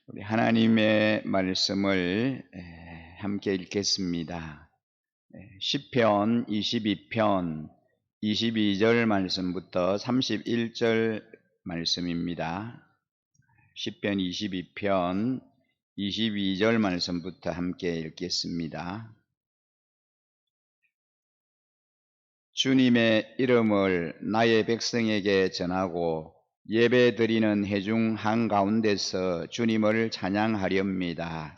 우리 하나님의 말씀을 함께 읽겠습니다. 시편 22편 22절 말씀부터 31절 말씀입니다. 시편 22편 22절 말씀부터 함께 읽겠습니다. 주님의 이름을 나의 백성에게 전하고 예배드리는 회중 한가운데서 주님을 찬양하렵니다.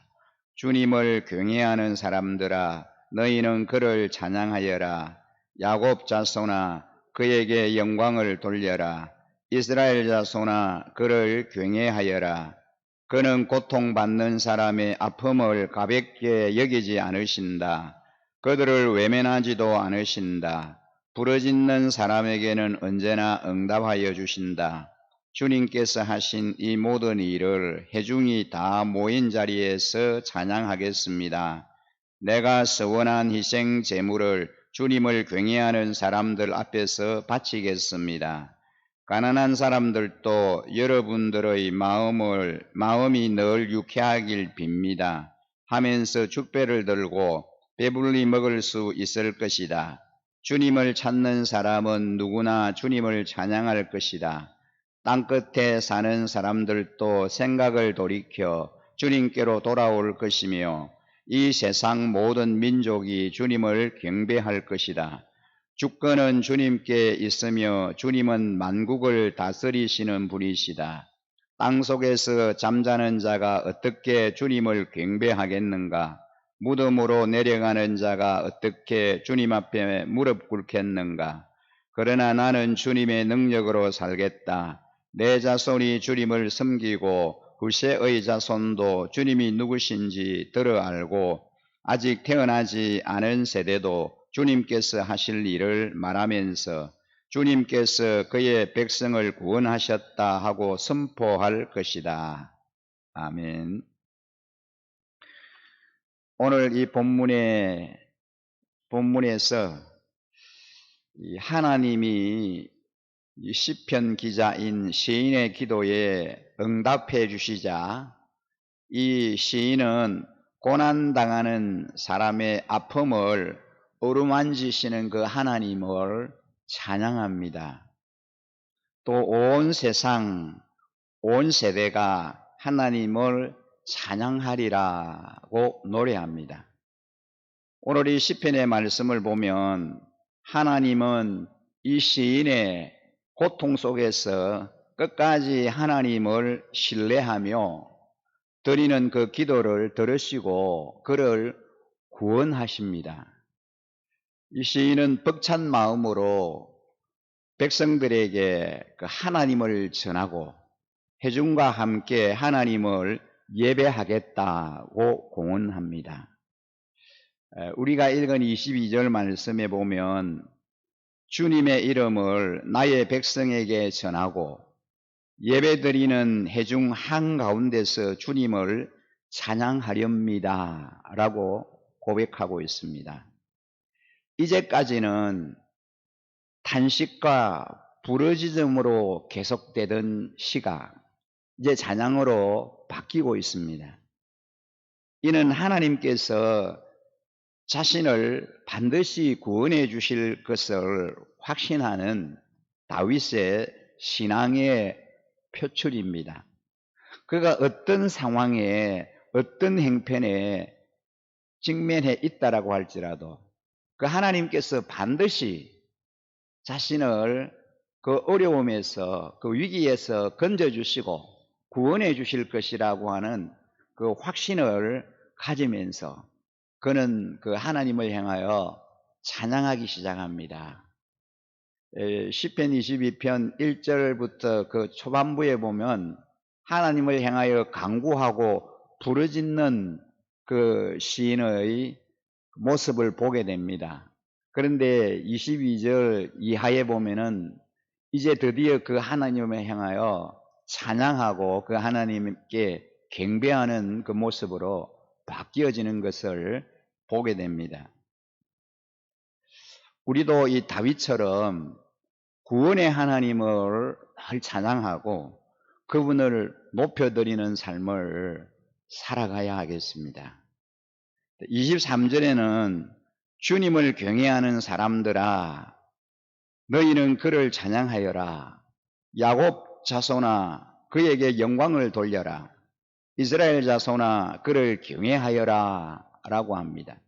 주님을 경외하는 사람들아, 너희는 그를 찬양하여라. 야곱 자손아, 그에게 영광을 돌려라. 이스라엘 자손아, 그를 경외하여라. 그는 고통받는 사람의 아픔을 가볍게 여기지 않으신다. 그들을 외면하지도 않으신다. 부르짖는 사람에게는 언제나 응답하여 주신다. 주님께서 하신 이 모든 일을 회중이 다 모인 자리에서 찬양하겠습니다. 내가 서원한 희생 제물을 주님을 경외하는 사람들 앞에서 바치겠습니다. 가난한 사람들도 여러분들의 마음이 늘 유쾌하길 빕니다. 하면서 축배를 들고 배불리 먹을 수 있을 것이다. 주님을 찾는 사람은 누구나 주님을 찬양할 것이다. 땅끝에 사는 사람들도 생각을 돌이켜 주님께로 돌아올 것이며 이 세상 모든 민족이 주님을 경배할 것이다. 주권은 주님께 있으며 주님은 만국을 다스리시는 분이시다. 땅속에서 잠자는 자가 어떻게 주님을 경배하겠는가? 무덤으로 내려가는 자가 어떻게 주님 앞에 무릎 꿇겠는가? 그러나 나는 주님의 능력으로 살겠다. 내 자손이 주님을 섬기고 후세의 자손도 주님이 누구신지 들어 알고 아직 태어나지 않은 세대도 주님께서 하실 일을 말하면서 주님께서 그의 백성을 구원하셨다 하고 선포할 것이다. 아멘. 오늘 이 본문에서 하나님이 이 시편 기자인 시인의 기도에 응답해 주시자 이 시인은 고난당하는 사람의 아픔을 어루만지시는 그 하나님을 찬양합니다. 또 온 세상, 온 세대가 하나님을 찬양하리라고 노래합니다. 오늘 이 시편의 말씀을 보면 하나님은 이 시인의 고통 속에서 끝까지 하나님을 신뢰하며 드리는 그 기도를 들으시고 그를 구원하십니다. 이 시인은 벅찬 마음으로 백성들에게 그 하나님을 전하고 회중과 함께 하나님을 예배하겠다고 공언합니다. 우리가 읽은 22절 말씀에 보면 주님의 이름을 나의 백성에게 전하고 예배드리는 회중 한가운데서 주님을 찬양하렵니다 라고 고백하고 있습니다. 이제까지는 탄식과 부르짖음으로 계속되던 시가 이제 찬양으로 바뀌고 있습니다. 이는 하나님께서 자신을 반드시 구원해 주실 것을 확신하는 다윗의 신앙의 표출입니다. 그가 어떤 상황에 어떤 행편에 직면해 있다라고 할지라도 그 하나님께서 반드시 자신을 그 어려움에서 그 위기에서 건져주시고 구원해 주실 것이라고 하는 그 확신을 가지면서 그는 그 하나님을 향하여 찬양하기 시작합니다. 시편 22편 1절부터 그 초반부에 보면 하나님을 향하여 간구하고 부르짖는 그 시인의 모습을 보게 됩니다. 그런데 22절 이하에 보면은 이제 드디어 그 하나님을 향하여 찬양하고 그 하나님께 경배하는 그 모습으로 바뀌어지는 것을 보게 됩니다. 우리도 이 다윗처럼 구원의 하나님을 늘 찬양하고 그분을 높여드리는 삶을 살아가야 하겠습니다. 23절에는 주님을 경외하는 사람들아 너희는 그를 찬양하여라. 야곱 자손아 그에게 영광을 돌려라. 이스라엘 자손아 그를 경외하여라 라고 합니다.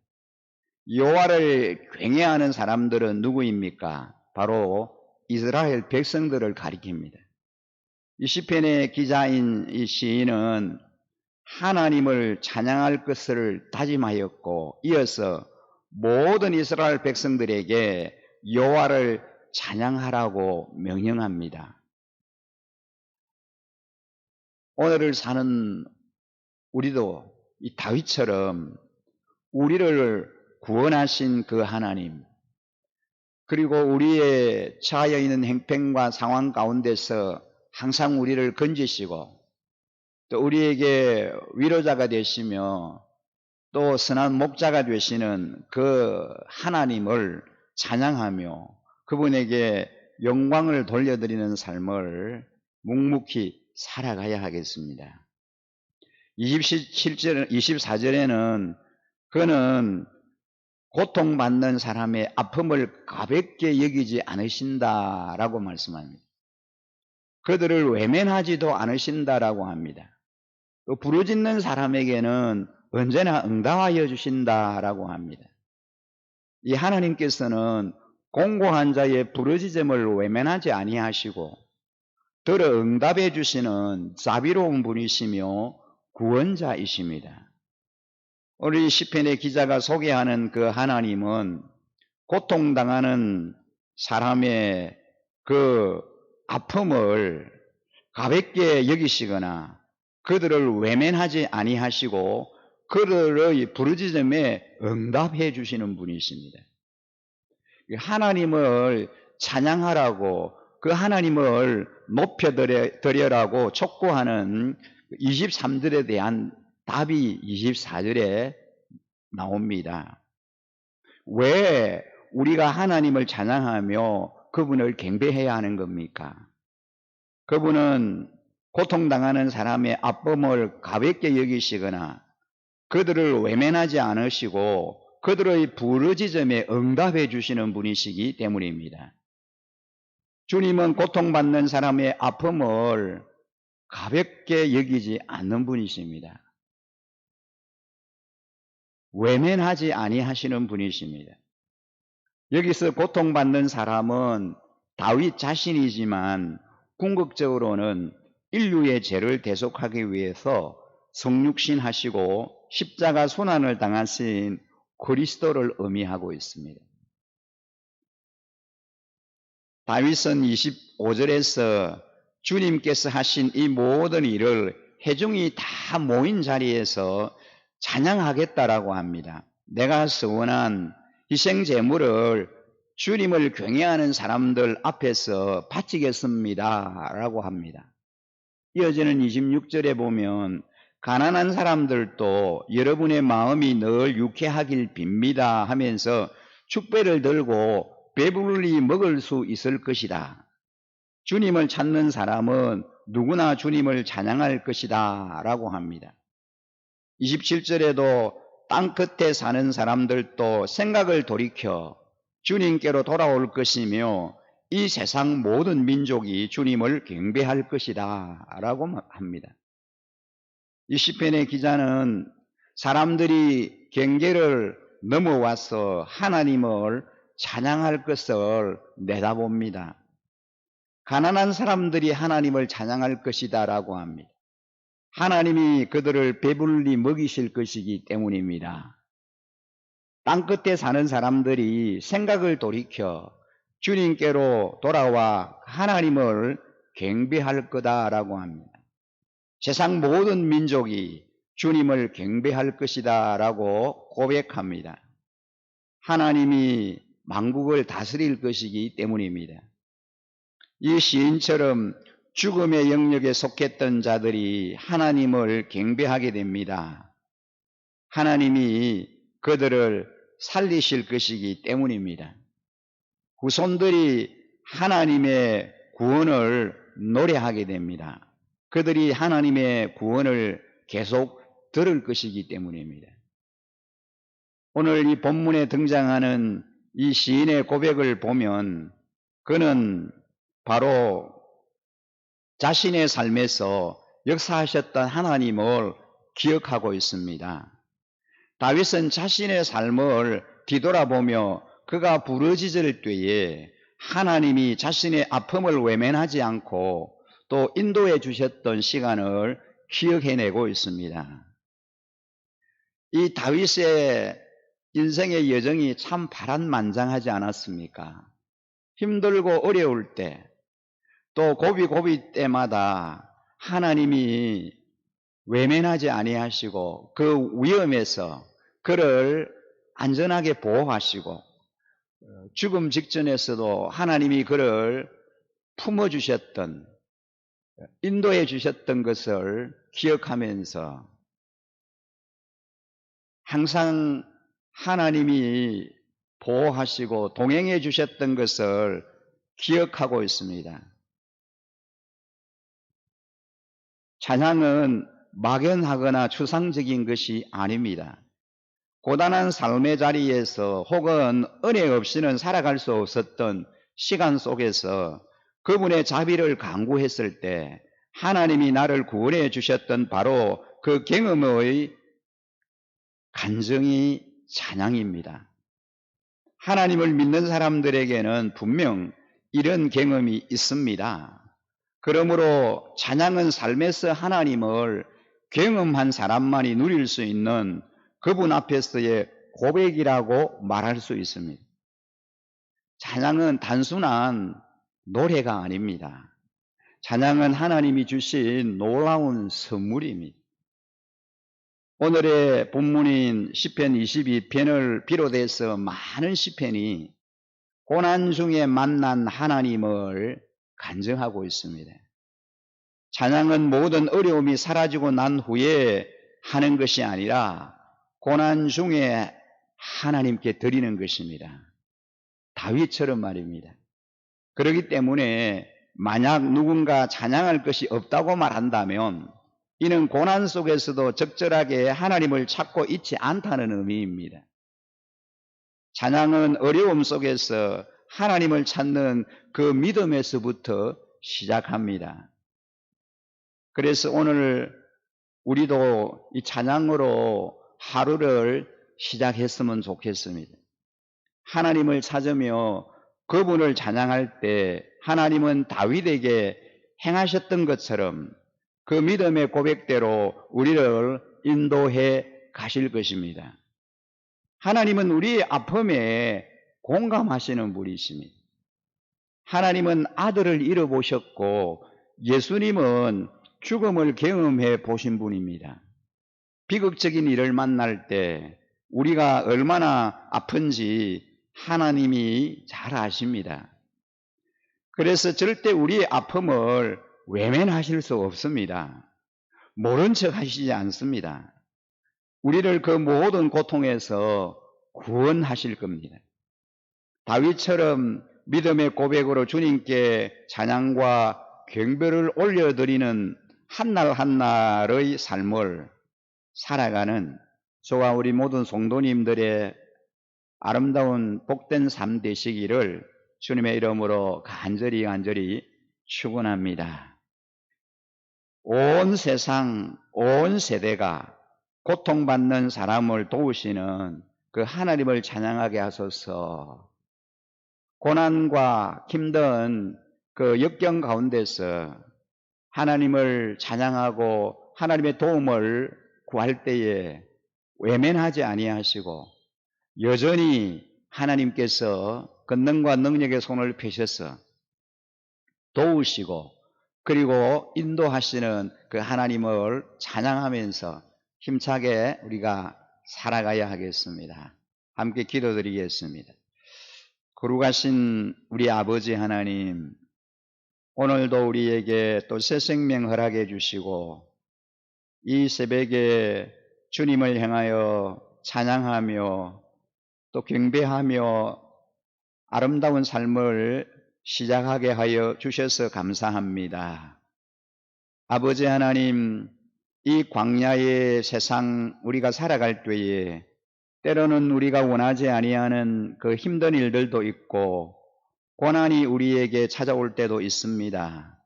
여호와를 경외하는 사람들은 누구입니까? 바로 이스라엘 백성들을 가리킵니다. 이 시편의 기자인 이 시인은 하나님을 찬양할 것을 다짐하였고 이어서 모든 이스라엘 백성들에게 여호와를 찬양하라고 명령합니다. 오늘을 사는 우리도 이 다윗처럼 우리를 구원하신 그 하나님, 그리고 우리의 처하여 있는 행편과 상황 가운데서 항상 우리를 건지시고 또 우리에게 위로자가 되시며 또 선한 목자가 되시는 그 하나님을 찬양하며 그분에게 영광을 돌려드리는 삶을 묵묵히 살아가야 하겠습니다. 24절에는 그는 고통받는 사람의 아픔을 가볍게 여기지 않으신다라고 말씀합니다. 그들을 외면하지도 않으신다라고 합니다. 또 부르짖는 사람에게는 언제나 응답하여 주신다라고 합니다. 이 하나님께서는 공고한 자의 부르짖음을 외면하지 아니하시고 들어 응답해 주시는 자비로운 분이시며 구원자이십니다. 우리 시편의 기자가 소개하는 그 하나님은 고통당하는 사람의 그 아픔을 가볍게 여기시거나 그들을 외면하지 아니하시고 그들의 부르짖음에 응답해 주시는 분이십니다. 하나님을 찬양하라고 그 하나님을 높여드려라고 촉구하는 23절에 대한 답이 24절에 나옵니다. 왜 우리가 하나님을 찬양하며 그분을 경배해야 하는 겁니까? 그분은 고통당하는 사람의 아픔을 가볍게 여기시거나 그들을 외면하지 않으시고 그들의 부르짖음에 응답해 주시는 분이시기 때문입니다. 주님은 고통받는 사람의 아픔을 가볍게 여기지 않는 분이십니다. 외면하지 아니하시는 분이십니다. 여기서 고통받는 사람은 다윗 자신이지만 궁극적으로는 인류의 죄를 대속하기 위해서 성육신하시고 십자가 순환을 당하신 그리스도를 의미하고 있습니다. 다윗은 25절에서 주님께서 하신 이 모든 일을 회중이 다 모인 자리에서 찬양하겠다라고 합니다. 내가 서원한 희생 제물을 주님을 경외하는 사람들 앞에서 바치겠습니다 라고 합니다. 이어지는 26절에 보면 가난한 사람들도 여러분의 마음이 늘 유쾌하길 빕니다 하면서 축배를 들고 배불리 먹을 수 있을 것이다. 주님을 찾는 사람은 누구나 주님을 찬양할 것이다 라고 합니다. 27절에도 땅 끝에 사는 사람들도 생각을 돌이켜 주님께로 돌아올 것이며 이 세상 모든 민족이 주님을 경배할 것이다 라고 합니다. 이 시편의 기자는 사람들이 경계를 넘어와서 하나님을 찬양할 것을 내다봅니다. 가난한 사람들이 하나님을 찬양할 것이다 라고 합니다. 하나님이 그들을 배불리 먹이실 것이기 때문입니다. 땅끝에 사는 사람들이 생각을 돌이켜 주님께로 돌아와 하나님을 경배할 거다라고 합니다. 세상 모든 민족이 주님을 경배할 것이다 라고 고백합니다. 하나님이 만국을 다스릴 것이기 때문입니다. 이 시인처럼 죽음의 영역에 속했던 자들이 하나님을 경배하게 됩니다. 하나님이 그들을 살리실 것이기 때문입니다. 후손들이 하나님의 구원을 노래하게 됩니다. 그들이 하나님의 구원을 계속 들을 것이기 때문입니다. 오늘 이 본문에 등장하는 이 시인의 고백을 보면 그는 바로 자신의 삶에서 역사하셨던 하나님을 기억하고 있습니다. 다윗은 자신의 삶을 뒤돌아보며 그가 부르짖을 때에 하나님이 자신의 아픔을 외면하지 않고 또 인도해 주셨던 시간을 기억해내고 있습니다. 이 다윗의 인생의 여정이 참 파란만장하지 않았습니까? 힘들고 어려울 때, 또 고비 때마다 하나님이 외면하지 아니하시고 그 위험에서 그를 안전하게 보호하시고 죽음 직전에서도 하나님이 그를 품어주셨던, 인도해 주셨던 것을 기억하면서 항상 하나님이 보호하시고 동행해 주셨던 것을 기억하고 있습니다. 찬양은 막연하거나 추상적인 것이 아닙니다. 고단한 삶의 자리에서 혹은 은혜 없이는 살아갈 수 없었던 시간 속에서 그분의 자비를 간구했을 때 하나님이 나를 구원해 주셨던 바로 그 경험의 간증이 찬양입니다. 하나님을 믿는 사람들에게는 분명 이런 경험이 있습니다. 그러므로 찬양은 삶에서 하나님을 경험한 사람만이 누릴 수 있는 그분 앞에서의 고백이라고 말할 수 있습니다. 찬양은 단순한 노래가 아닙니다. 찬양은 하나님이 주신 놀라운 선물입니다. 오늘의 본문인 시편 22편을 비롯해서 많은 시편이 고난 중에 만난 하나님을 간증하고 있습니다. 찬양은 모든 어려움이 사라지고 난 후에 하는 것이 아니라 고난 중에 하나님께 드리는 것입니다. 다윗처럼 말입니다. 그렇기 때문에 만약 누군가 찬양할 것이 없다고 말한다면 이는 고난 속에서도 적절하게 하나님을 찾고 있지 않다는 의미입니다. 찬양은 어려움 속에서 하나님을 찾는 그 믿음에서부터 시작합니다. 그래서 오늘 우리도 이 찬양으로 하루를 시작했으면 좋겠습니다. 하나님을 찾으며 그분을 찬양할 때 하나님은 다윗에게 행하셨던 것처럼 그 믿음의 고백대로 우리를 인도해 가실 것입니다. 하나님은 우리의 아픔에 공감하시는 분이십니다. 하나님은 아들을 잃어보셨고 예수님은 죽음을 경험해 보신 분입니다. 비극적인 일을 만날 때 우리가 얼마나 아픈지 하나님이 잘 아십니다. 그래서 절대 우리의 아픔을 외면하실 수 없습니다. 모른 척 하시지 않습니다. 우리를 그 모든 고통에서 구원하실 겁니다. 다윗처럼 믿음의 고백으로 주님께 찬양과 경배를 올려드리는 한날 한날의 삶을 살아가는 저와 우리 모든 성도님들의 아름다운 복된 삶 되시기를 주님의 이름으로 간절히 축원합니다. 온 세상, 온 세대가 고통받는 사람을 도우시는 그 하나님을 찬양하게 하소서. 고난과 힘든 그 역경 가운데서 하나님을 찬양하고 하나님의 도움을 구할 때에 외면하지 아니하시고 여전히 하나님께서 권능과 능력의 손을 펴셔서 도우시고 그리고 인도하시는 그 하나님을 찬양하면서 힘차게 우리가 살아가야 하겠습니다. 함께 기도드리겠습니다. 거룩하신 우리 아버지 하나님, 오늘도 우리에게 또 새 생명 허락해 주시고 이 새벽에 주님을 향하여 찬양하며 또 경배하며 아름다운 삶을 시작하게 하여 주셔서 감사합니다. 아버지 하나님, 이 광야의 세상 우리가 살아갈 때에 때로는 우리가 원하지 아니하는 그 힘든 일들도 있고 고난이 우리에게 찾아올 때도 있습니다.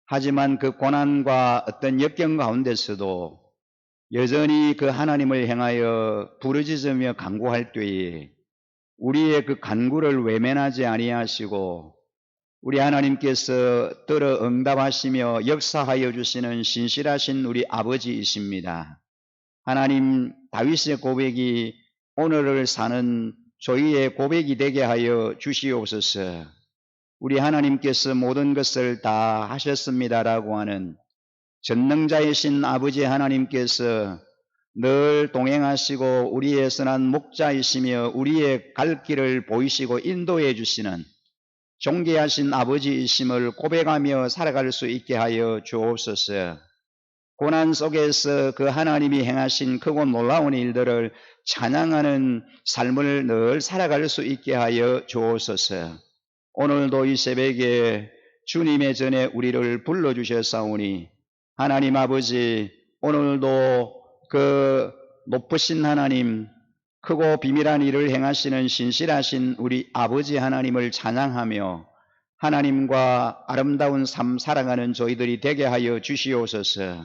하지만 그 고난과 어떤 역경 가운데서도 여전히 그 하나님을 향하여 부르짖으며 간구할 때에 우리의 그 간구를 외면하지 아니하시고 우리 하나님께서 들어 응답하시며 역사하여 주시는 신실하신 우리 아버지이십니다. 하나님, 다윗의 고백이 오늘을 사는 저희의 고백이 되게 하여 주시옵소서. 우리 하나님께서 모든 것을 다 하셨습니다라고 하는 전능자이신 아버지 하나님께서 늘 동행하시고 우리의 선한 목자이시며 우리의 갈 길을 보이시고 인도해 주시는 존귀하신 아버지이심을 고백하며 살아갈 수 있게 하여 주옵소서. 고난 속에서 그 하나님이 행하신 크고 놀라운 일들을 찬양하는 삶을 늘 살아갈 수 있게 하여 주옵소서. 오늘도 이 새벽에 주님의 전에 우리를 불러주셨사오니 하나님 아버지, 오늘도 그 높으신 하나님, 크고 비밀한 일을 행하시는 신실하신 우리 아버지 하나님을 찬양하며 하나님과 아름다운 삶 살아가는 저희들이 되게 하여 주시옵소서.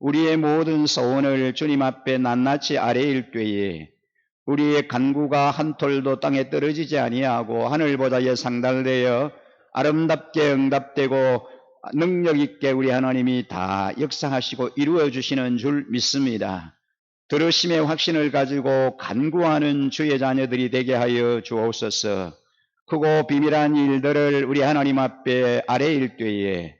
우리의 모든 소원을 주님 앞에 낱낱이 아뢰일 때에 우리의 간구가 한 톨도 땅에 떨어지지 아니하고 하늘보다에 상달되어 아름답게 응답되고 능력 있게 우리 하나님이 다 역사하시고 이루어 주시는 줄 믿습니다. 들으심의 확신을 가지고 간구하는 주의 자녀들이 되게 하여 주옵소서. 크고 비밀한 일들을 우리 하나님 앞에 아뢰일 때에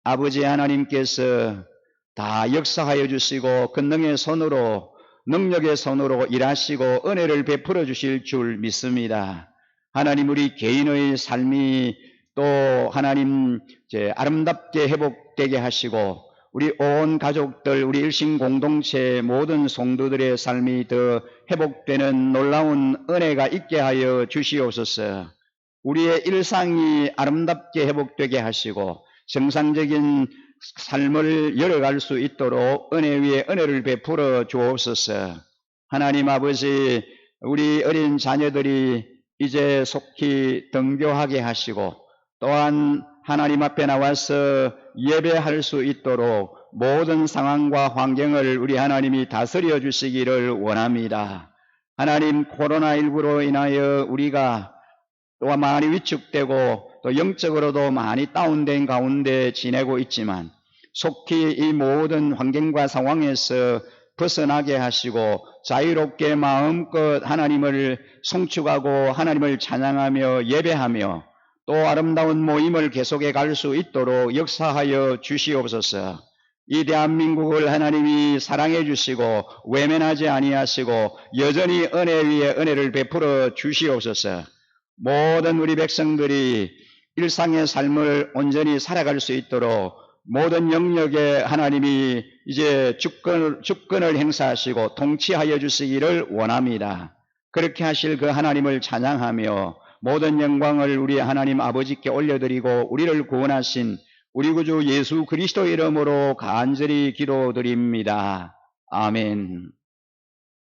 아버지 하나님께서 다 역사하여 주시고 권능의 손으로 능력의 손으로 일하시고 은혜를 베풀어 주실 줄 믿습니다. 하나님, 우리 개인의 삶이 또 하나님 아름답게 회복되게 하시고 우리 온 가족들, 우리 일신 공동체 모든 성도들의 삶이 더 회복되는 놀라운 은혜가 있게 하여 주시옵소서. 우리의 일상이 아름답게 회복되게 하시고 정상적인 삶을 열어갈 수 있도록 은혜 위에 은혜를 베풀어 주옵소서. 하나님 아버지, 우리 어린 자녀들이 이제 속히 등교하게 하시고 또한 하나님 앞에 나와서 예배할 수 있도록 모든 상황과 환경을 우리 하나님이 다스려 주시기를 원합니다. 하나님, 코로나19로 인하여 우리가 또 많이 위축되고 또 영적으로도 많이 다운된 가운데 지내고 있지만 속히 이 모든 환경과 상황에서 벗어나게 하시고 자유롭게 마음껏 하나님을 송축하고 하나님을 찬양하며 예배하며 또 아름다운 모임을 계속해 갈 수 있도록 역사하여 주시옵소서. 이 대한민국을 하나님이 사랑해 주시고 외면하지 아니하시고 여전히 은혜 위에 은혜를 베풀어 주시옵소서. 모든 우리 백성들이 일상의 삶을 온전히 살아갈 수 있도록 모든 영역에 하나님이 이제 주권을 행사하시고 통치하여 주시기를 원합니다. 그렇게 하실 그 하나님을 찬양하며 모든 영광을 우리 하나님 아버지께 올려드리고 우리를 구원하신 우리 구주 예수 그리스도 이름으로 간절히 기도드립니다. 아멘.